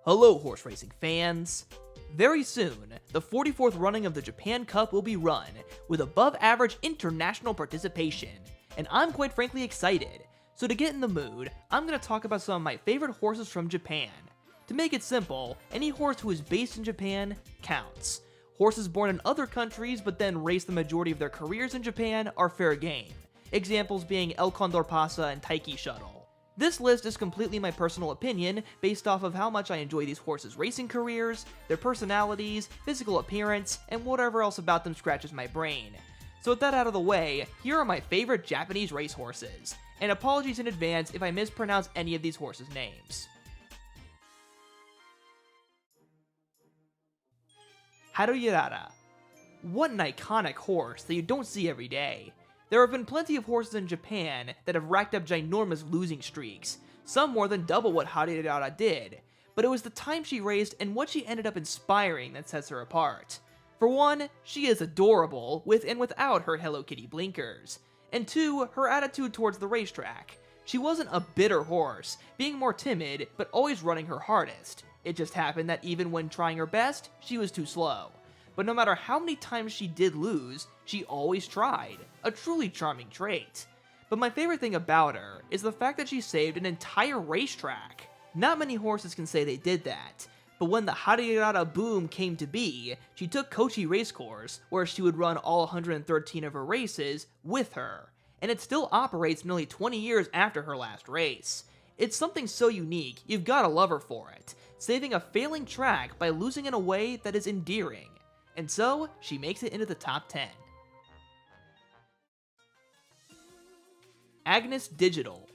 Hello, horse racing fans! Very soon, the 44th running of the Japan Cup will be run, with above average international participation, and I'm quite frankly excited. So to get in the mood, I'm going to talk about some of my favorite horses from Japan. To make it simple, any horse who is based in Japan counts. Horses born in other countries but then race the majority of their careers in Japan are fair game. Examples being El Condor Pasa and Taiki Shuttle. This list is completely my personal opinion, based off of how much I enjoy these horses' racing careers, their personalities, physical appearance, and whatever else about them scratches my brain. So with that out of the way, here are my favorite Japanese racehorses, and apologies in advance if I mispronounce any of these horses' names. Haru Urara. What an iconic horse that you don't see every day. There have been plenty of horses in Japan that have racked up ginormous losing streaks, some more than double what Haru Urara did, but it was the time she raced and what she ended up inspiring that sets her apart. For one, she is adorable, with and without her Hello Kitty blinkers, and two, her attitude towards the racetrack. She wasn't a bitter horse, being more timid, but always running her hardest. It just happened that even when trying her best, she was too slow. But no matter how many times she did lose, she always tried. A truly charming trait. But my favorite thing about her is the fact that she saved an entire racetrack. Not many horses can say they did that, but when the Haru Urara boom came to be, she took Kochi Racecourse, where she would run all 113 of her races, with her, and it still operates nearly 20 years after her last race. It's something so unique, you've gotta love her for it, saving a failing track by losing in a way that is endearing. And so, she makes it into the top 10. Agnes Digital.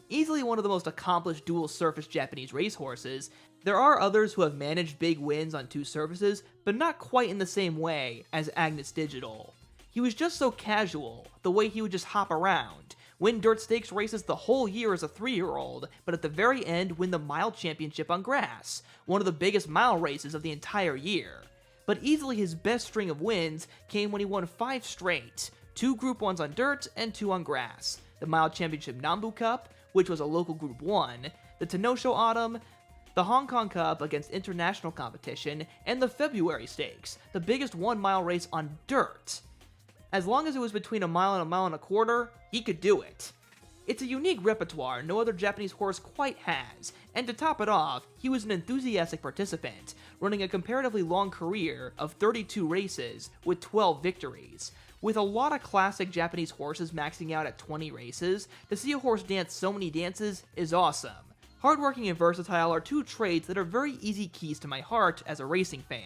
Easily one of the most accomplished dual-surface Japanese racehorses, there are others who have managed big wins on two surfaces, but not quite in the same way as Agnes Digital. He was just so casual, the way he would just hop around, win dirt stakes races the whole year as a 3-year-old, but at the very end win the mile championship on grass, one of the biggest mile races of the entire year. But easily his best string of wins came when he won 5 straight, 2 Group 1s on dirt and 2 on grass, the Mile Championship Nambu Cup, which was a local Group 1, the Tenosho Autumn, the Hong Kong Cup against international competition, and the February Stakes, the biggest 1-mile race on dirt. As long as it was between a mile and a mile and a quarter, he could do it. It's a unique repertoire no other Japanese horse quite has, and to top it off, he was an enthusiastic participant, running a comparatively long career of 32 races with 12 victories. With a lot of classic Japanese horses maxing out at 20 races, to see a horse dance so many dances is awesome. Hardworking and versatile are two traits that are very easy keys to my heart as a racing fan.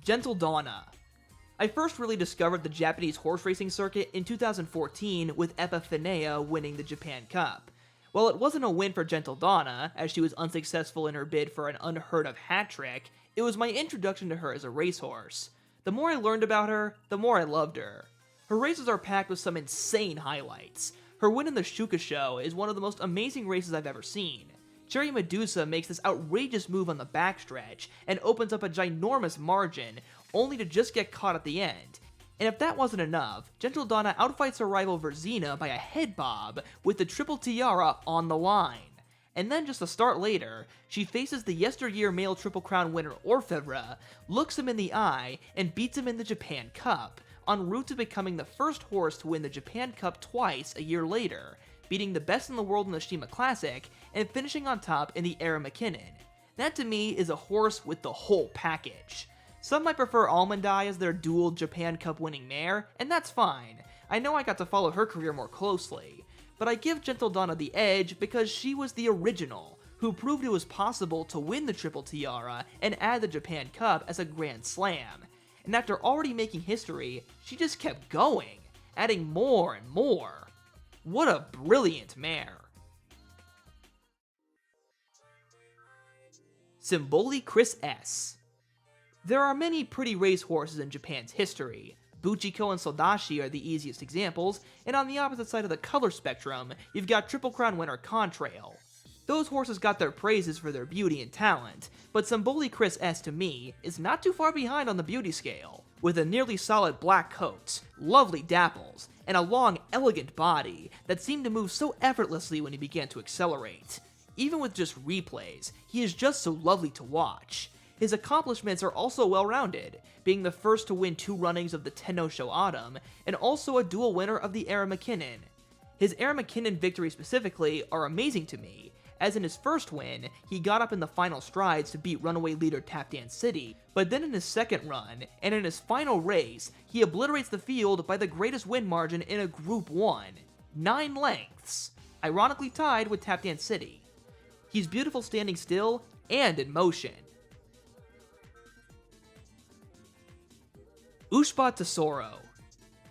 Gentildonna. I first really discovered the Japanese horse racing circuit in 2014 with Epiphanea winning the Japan Cup. While it wasn't a win for Gentildonna, as she was unsuccessful in her bid for an unheard of hat trick, it was my introduction to her as a racehorse. The more I learned about her, the more I loved her. Her races are packed with some insane highlights. Her win in the Shuka Show is one of the most amazing races I've ever seen. Cherry Medusa makes this outrageous move on the backstretch and opens up a ginormous margin, only to just get caught at the end. And if that wasn't enough, Gentildonna outfights her rival Verzina by a head bob with the Triple Tiara on the line. And then just a start later, she faces the yesteryear male Triple Crown winner Orfevre, looks him in the eye, and beats him in the Japan Cup, en route to becoming the first horse to win the Japan Cup twice a year later, beating the best in the world in the Shima Classic, and finishing on top in the Era McKinnon. That to me is a horse with the whole package. Some might prefer Almond Eye as their dual Japan Cup winning mare, and that's fine. I know I got to follow her career more closely. But I give Gentildonna the edge because she was the original, who proved it was possible to win the Triple Tiara and add the Japan Cup as a Grand Slam. And after already making history, she just kept going, adding more and more. What a brilliant mare. Symboli Kris S. There are many pretty racehorses in Japan's history. Buchiko and Sodashi are the easiest examples, and on the opposite side of the color spectrum, you've got Triple Crown winner Contrail. Those horses got their praises for their beauty and talent, but Symboli Kris S to me is not too far behind on the beauty scale. With a nearly solid black coat, lovely dapples, and a long, elegant body that seemed to move so effortlessly when he began to accelerate. Even with just replays, he is just so lovely to watch. His accomplishments are also well-rounded, being the first to win 2 runnings of the Tenno-sho Autumn, and also a dual winner of the Era McKinnon. His Era McKinnon victories specifically are amazing to me, as in his first win, he got up in the final strides to beat runaway leader Tap Dance City, but then in his second run, and in his final race, he obliterates the field by the greatest win margin in a Group 1, 9 lengths, ironically tied with Tap Dance City. He's beautiful standing still and in motion. Ushba Tesoro.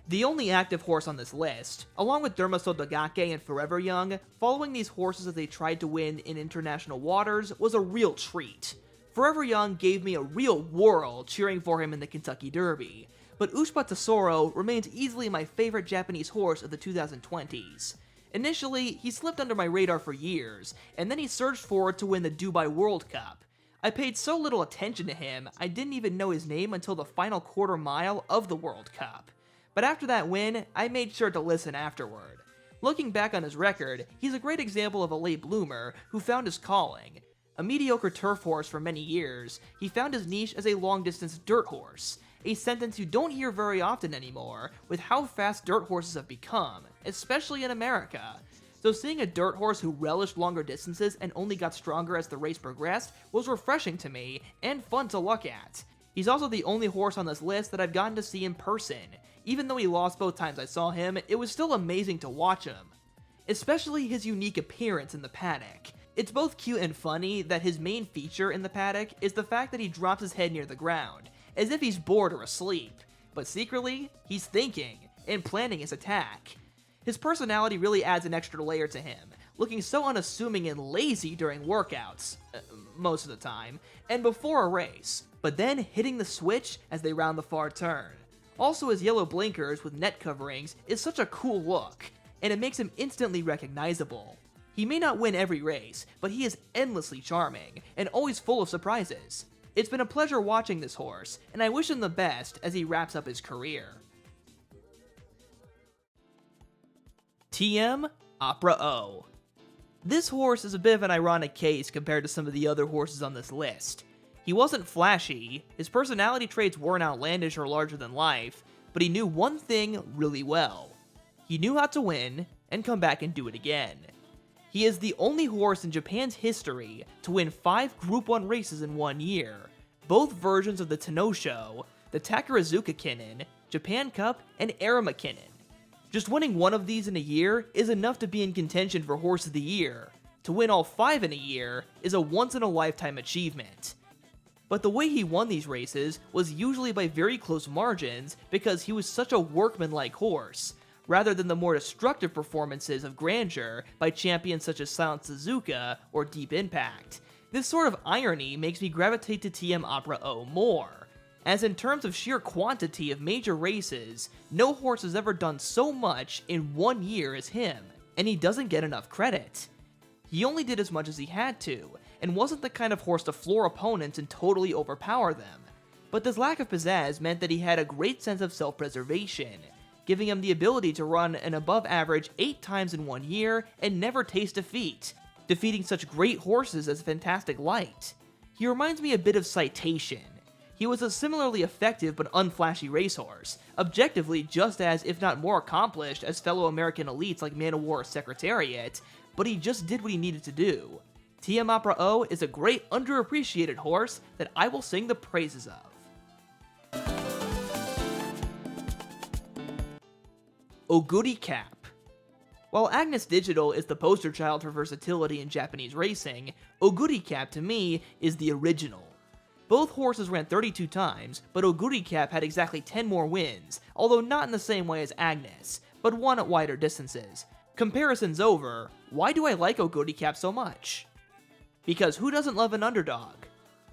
The only active horse on this list, along with Dermaso Dagake and Forever Young, following these horses as they tried to win in international waters was a real treat. Forever Young gave me a real whirl cheering for him in the Kentucky Derby, but Ushba Tesoro remains easily my favorite Japanese horse of the 2020s. Initially, he slipped under my radar for years, and then he surged forward to win the Dubai World Cup. I paid so little attention to him, I didn't even know his name until the final quarter mile of the World Cup. But after that win, I made sure to listen afterward. Looking back on his record, he's a great example of a late bloomer who found his calling. A mediocre turf horse for many years, he found his niche as a long-distance dirt horse, a sentence you don't hear very often anymore with how fast dirt horses have become, especially in America. So seeing a dirt horse who relished longer distances and only got stronger as the race progressed was refreshing to me and fun to look at. He's also the only horse on this list that I've gotten to see in person. Even though he lost both times I saw him, it was still amazing to watch him. Especially his unique appearance in the paddock. It's both cute and funny that his main feature in the paddock is the fact that he drops his head near the ground, as if he's bored or asleep. But secretly, he's thinking and planning his attack. His personality really adds an extra layer to him, looking so unassuming and lazy during workouts, most of the time, and before a race, but then hitting the switch as they round the far turn. Also, his yellow blinkers with net coverings is such a cool look, and it makes him instantly recognizable. He may not win every race, but he is endlessly charming, and always full of surprises. It's been a pleasure watching this horse, and I wish him the best as he wraps up his career. TM Opera O. This horse is a bit of an ironic case compared to some of the other horses on this list. He wasn't flashy, his personality traits weren't outlandish or larger than life, but he knew one thing really well. He knew how to win, and come back and do it again. He is the only horse in Japan's history to win 5 Group 1 races in 1 year, both versions of the Tenno-sho, the Takarazuka Kinnon, Japan Cup, and Era McKinnon. Just winning one of these in a year is enough to be in contention for Horse of the Year. To win all 5 in a year is a once-in-a-lifetime achievement. But the way he won these races was usually by very close margins because he was such a workmanlike horse, rather than the more destructive performances of grandeur by champions such as Silent Suzuka or Deep Impact. This sort of irony makes me gravitate to TM Opera O more, as in terms of sheer quantity of major races, no horse has ever done so much in 1 year as him, and he doesn't get enough credit. He only did as much as he had to, and wasn't the kind of horse to floor opponents and totally overpower them. But this lack of pizzazz meant that he had a great sense of self-preservation, giving him the ability to run an above-average 8 times in 1 year and never taste defeat, defeating such great horses as Fantastic Light. He reminds me a bit of Citation. He was a similarly effective but unflashy racehorse, objectively just as, if not more accomplished, as fellow American elites like Man of War or Secretariat, but he just did what he needed to do. TM Opera O is a great underappreciated horse that I will sing the praises of. Oguri Cap. While Agnes Digital is the poster child for versatility in Japanese racing, Oguri Cap to me is the original. Both horses ran 32 times, but Oguri Cap had exactly 10 more wins, although not in the same way as Agnes, but won at wider distances. Comparisons over, why do I like Oguri Cap so much? Because who doesn't love an underdog?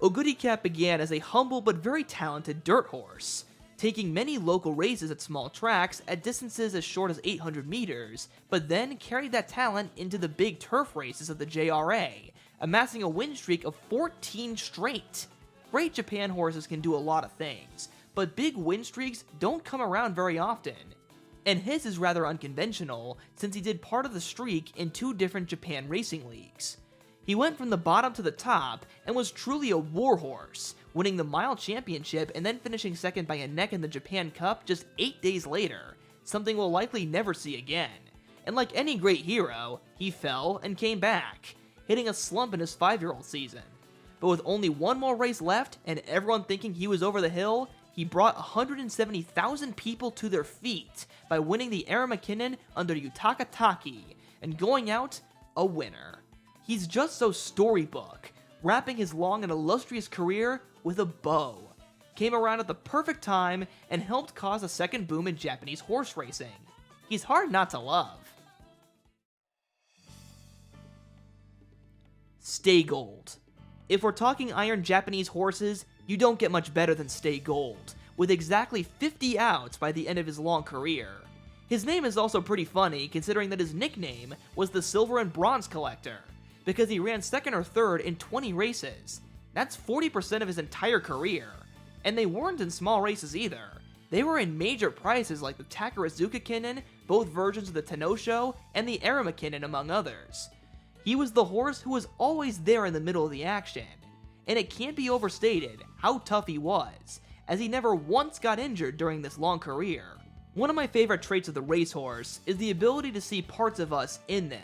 Oguri Cap began as a humble but very talented dirt horse, taking many local races at small tracks at distances as short as 800 meters, but then carried that talent into the big turf races of the JRA, amassing a win streak of 14 straight. Great Japan horses can do a lot of things, but big win streaks don't come around very often. And his is rather unconventional since he did part of the streak in 2 different Japan racing leagues. He went from the bottom to the top and was truly a warhorse, winning the mile championship and then finishing second by a neck in the Japan Cup just 8 days later, something we'll likely never see again. And like any great hero, he fell and came back, hitting a slump in his 5-year-old season. But with only 1 more race left and everyone thinking he was over the hill, he brought 170,000 people to their feet by winning the Era McKinnon under Yutaka Taki and going out a winner. He's just so storybook, wrapping his long and illustrious career with a bow. Came around at the perfect time and helped cause a second boom in Japanese horse racing. He's hard not to love. Stay Gold. If we're talking iron Japanese horses, you don't get much better than Stay Gold, with exactly 50 outs by the end of his long career. His name is also pretty funny considering that his nickname was the Silver and Bronze Collector, because he ran second or third in 20 races. That's 40% of his entire career. And they weren't in small races either. They were in major prizes like the Takarazuka Kinnon, both versions of the Tenosho, and the Era McKinnon among others. He was the horse who was always there in the middle of the action. And it can't be overstated how tough he was, as he never once got injured during this long career. One of my favorite traits of the racehorse is the ability to see parts of us in them.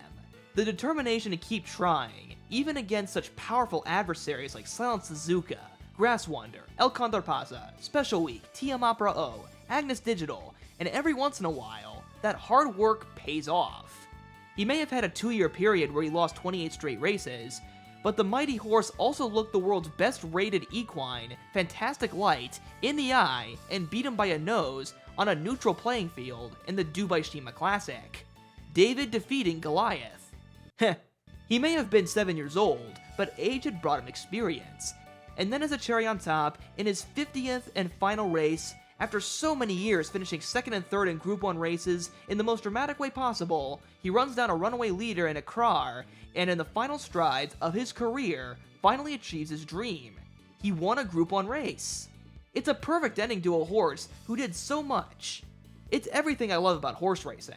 The determination to keep trying, even against such powerful adversaries like Silent Suzuka, Grass Wonder, El Condor Pasa, Special Week, TM Opera O, Agnes Digital, and every once in a while, that hard work pays off. He may have had a 2-year period where he lost 28 straight races, but the mighty horse also looked the world's best rated equine, Fantastic Light, in the eye and beat him by a nose on a neutral playing field in the Dubai Shima Classic. David defeating Goliath. Heh, he may have been 7 years old, but age had brought him experience. And then as a cherry on top, in his 50th and final race, after so many years finishing second and third in Group 1 races in the most dramatic way possible, he runs down a runaway leader in a Krar, and in the final strides of his career, finally achieves his dream. He won a Group 1 race. It's a perfect ending to a horse who did so much. It's everything I love about horse racing.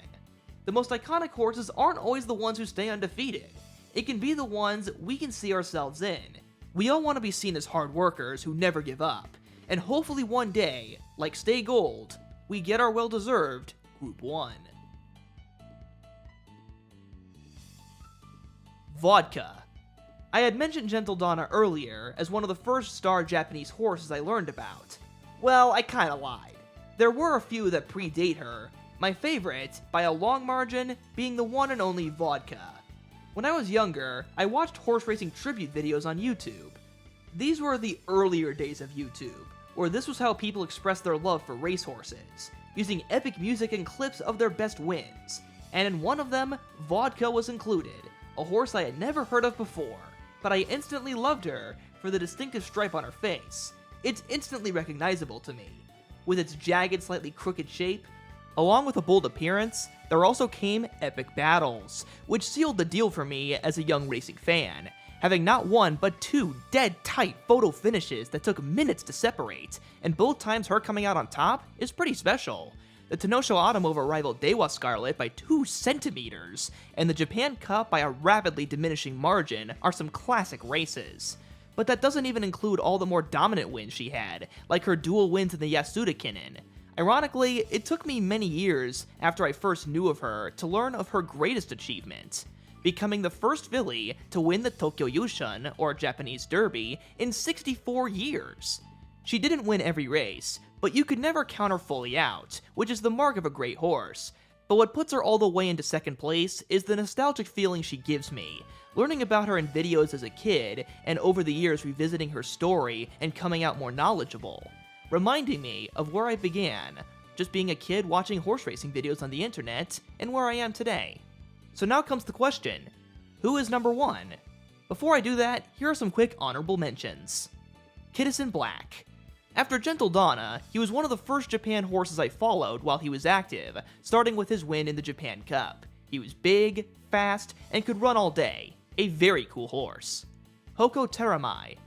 The most iconic horses aren't always the ones who stay undefeated. It can be the ones we can see ourselves in. We all want to be seen as hard workers who never give up, and hopefully one day, like Stay Gold, we get our well-deserved Group 1. Vodka. I had mentioned Gentildonna earlier as one of the first star Japanese horses I learned about. Well, I kinda lied. There were a few that predate her, my favorite, by a long margin, being the one and only Vodka. When I was younger, I watched horse racing tribute videos on YouTube. These were the earlier days of YouTube, where this was how people expressed their love for racehorses, using epic music and clips of their best wins, and in one of them, Vodka was included, a horse I had never heard of before, but I instantly loved her for the distinctive stripe on her face. It's instantly recognizable to me. With its jagged, slightly crooked shape, along with a bold appearance, there also came epic battles, which sealed the deal for me as a young racing fan, having not one but 2 dead-tight photo finishes that took minutes to separate, and both times her coming out on top is pretty special. The Tenosho Automova rivaled Dewa Scarlet by 2 centimeters, and the Japan Cup by a rapidly diminishing margin are some classic races. But that doesn't even include all the more dominant wins she had, like her dual wins in the Yasuda Kinnon. Ironically, it took me many years after I first knew of her to learn of her greatest achievement, becoming the first filly to win the Tokyo Yushun, or Japanese Derby, in 64 years. She didn't win every race, but you could never count her fully out, which is the mark of a great horse. But what puts her all the way into second place is the nostalgic feeling she gives me, learning about her in videos as a kid, and over the years revisiting her story and coming out more knowledgeable, reminding me of where I began, just being a kid watching horse racing videos on the internet, and where I am today. So now comes the question, who is number 1? Before I do that, here are some quick honorable mentions. Kittison Black. After Gentildonna, he was one of the first Japan horses I followed while he was active, starting with his win in the Japan Cup. He was big, fast, and could run all day. A very cool horse. Hoko Teramai.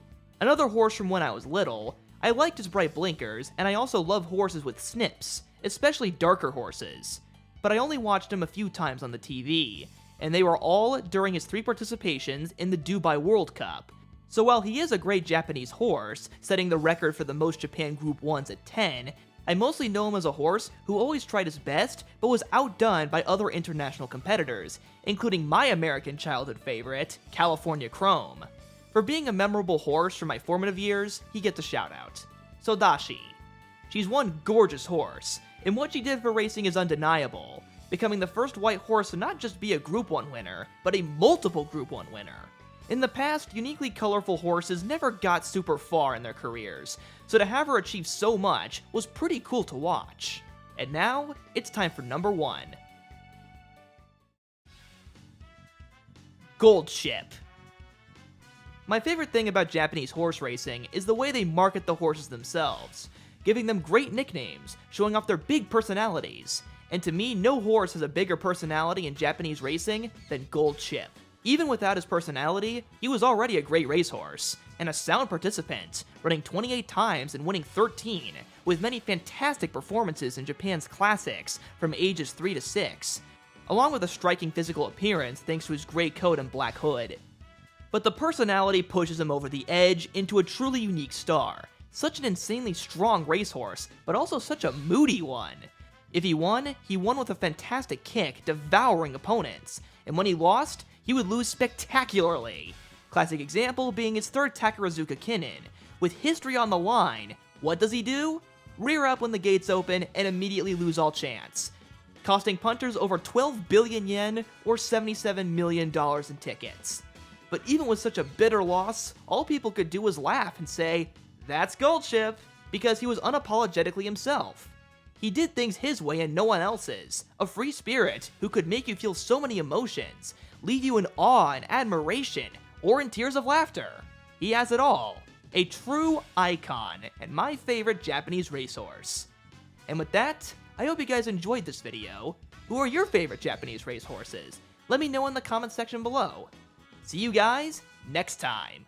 Another horse from when I was little. I liked his bright blinkers, and I also love horses with snips, especially darker horses. but I only watched him a few times on the TV, and they were all during his 3 participations in the Dubai World Cup. So while he is a great Japanese horse, setting the record for the most Japan Group 1s at 10, I mostly know him as a horse who always tried his best, but was outdone by other international competitors, including my American childhood favorite, California Chrome. For being a memorable horse from my formative years, he gets a shout out. So Dashi. She's one gorgeous horse, and what she did for racing is undeniable, becoming the first white horse to not just be a Group 1 winner, but a multiple Group 1 winner. In the past, uniquely colorful horses never got super far in their careers, so to have her achieve so much was pretty cool to watch. And now, it's time for number 1. Gold Ship. My favorite thing about Japanese horse racing is the way they market the horses themselves, giving them great nicknames, showing off their big personalities, and to me, no horse has a bigger personality in Japanese racing than Gold Ship. Even without his personality, he was already a great racehorse, and a sound participant, running 28 times and winning 13, with many fantastic performances in Japan's classics from ages 3 to 6, along with a striking physical appearance thanks to his gray coat and black hood. But the personality pushes him over the edge into a truly unique star, such an insanely strong racehorse, but also such a moody one. If he won with a fantastic kick, devouring opponents, and when he lost, he would lose spectacularly. Classic example being his 3rd Takarazuka Kinin. With history on the line, what does he do? Rear up when the gates open and immediately lose all chance, costing punters over 12 billion yen or $77 million in tickets. But even with such a bitter loss, all people could do was laugh and say, "That's Gold Ship," because he was unapologetically himself. He did things his way and no one else's, a free spirit who could make you feel so many emotions, leave you in awe and admiration, or in tears of laughter. He has it all. A true icon, and my favorite Japanese racehorse. And with that, I hope you guys enjoyed this video. Who are your favorite Japanese racehorses? Let me know in the comment section below. See you guys next time.